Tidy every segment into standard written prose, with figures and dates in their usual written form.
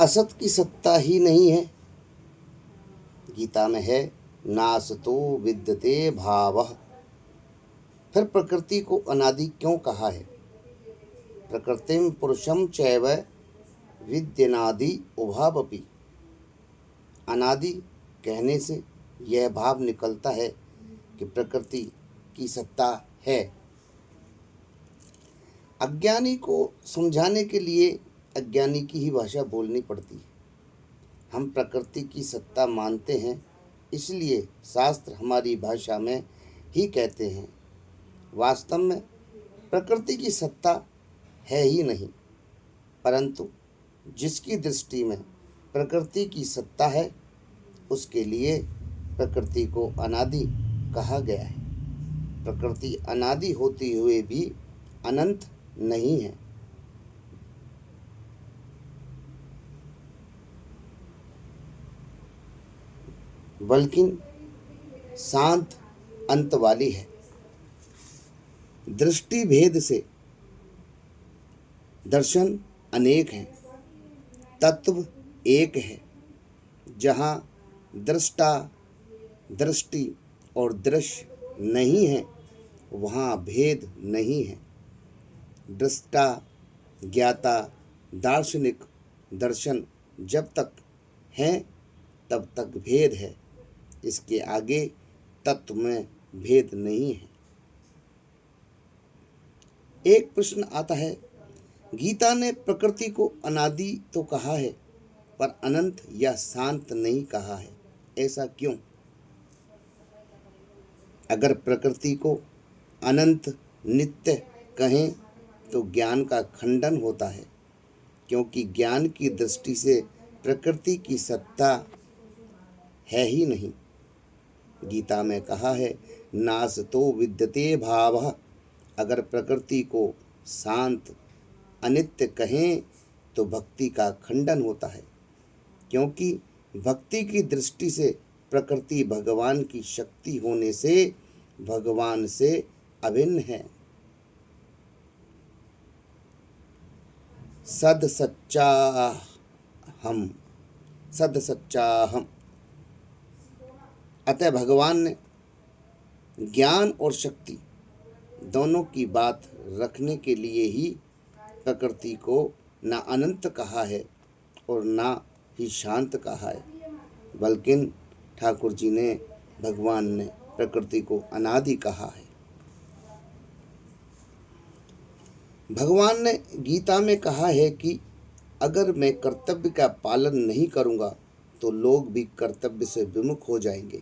असत की सत्ता ही नहीं है। गीता में है नासतो विद्यते भावः। फिर प्रकृति को अनादि क्यों कहा है? प्रकृतिम पुरुषम चैव विद्यनादि उभावपि। अनादि कहने से यह भाव निकलता है कि प्रकृति की सत्ता है। अज्ञानी को समझाने के लिए अज्ञानी की ही भाषा बोलनी पड़ती है। हम प्रकृति की सत्ता मानते हैं, इसलिए शास्त्र हमारी भाषा में ही कहते हैं। वास्तव में प्रकृति की सत्ता है ही नहीं, परंतु जिसकी दृष्टि में प्रकृति की सत्ता है, उसके लिए प्रकृति को अनादि कहा गया है। प्रकृति अनादि होते हुए भी अनंत नहीं है। बल्कि शांत अंत वाली है। दृष्टि भेद से दर्शन अनेक हैं, तत्व एक है। जहाँ दृष्टा, दृष्टि और दृश्य नहीं है, वहाँ भेद नहीं है। दृष्टा, ज्ञाता, दार्शनिक, दर्शन जब तक हैं तब तक भेद है। इसके आगे तत्व में भेद नहीं है। एक प्रश्न आता है, गीता ने प्रकृति को अनादि तो कहा है, पर अनंत या शांत नहीं कहा है, ऐसा क्यों? अगर प्रकृति को अनंत नित्य कहें तो ज्ञान का खंडन होता है, क्योंकि ज्ञान की दृष्टि से प्रकृति की सत्ता है ही नहीं। गीता में कहा है नासतो विद्यते भावः। अगर प्रकृति को शांत अनित्य कहें तो भक्ति का खंडन होता है, क्योंकि भक्ति की दृष्टि से प्रकृति भगवान की शक्ति होने से भगवान से अभिन्न है। सद सच्चा हम। अतः भगवान ने ज्ञान और शक्ति दोनों की बात रखने के लिए ही प्रकृति को ना अनंत कहा है और ना ही शांत कहा है, बल्कि ठाकुर जी ने, भगवान ने प्रकृति को अनादि कहा है। भगवान ने गीता में कहा है कि अगर मैं कर्तव्य का पालन नहीं करूँगा तो लोग भी कर्तव्य से विमुख हो जाएंगे,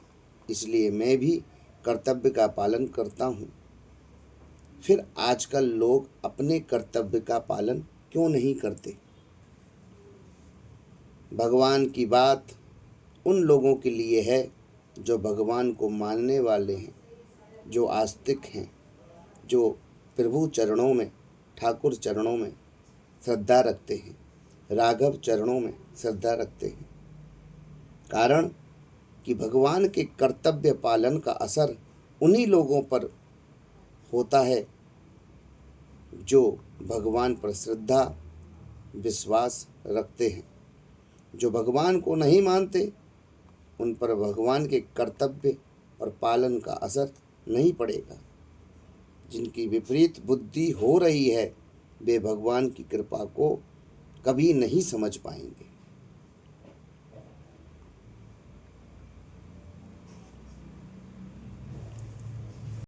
इसलिए मैं भी कर्तव्य का पालन करता हूँ। फिर आजकल लोग अपने कर्तव्य का पालन क्यों नहीं करते? भगवान की बात उन लोगों के लिए है जो भगवान को मानने वाले हैं, जो आस्तिक हैं, जो प्रभु चरणों में, ठाकुर चरणों में श्रद्धा रखते हैं, राघव चरणों में श्रद्धा रखते हैं। कारण कि भगवान के कर्तव्य पालन का असर उन्हीं लोगों पर होता है जो भगवान पर श्रद्धा विश्वास रखते हैं। जो भगवान को नहीं मानते, उन पर भगवान के कर्तव्य और पालन का असर नहीं पड़ेगा। जिनकी विपरीत बुद्धि हो रही है, वे भगवान की कृपा को कभी नहीं समझ पाएंगे।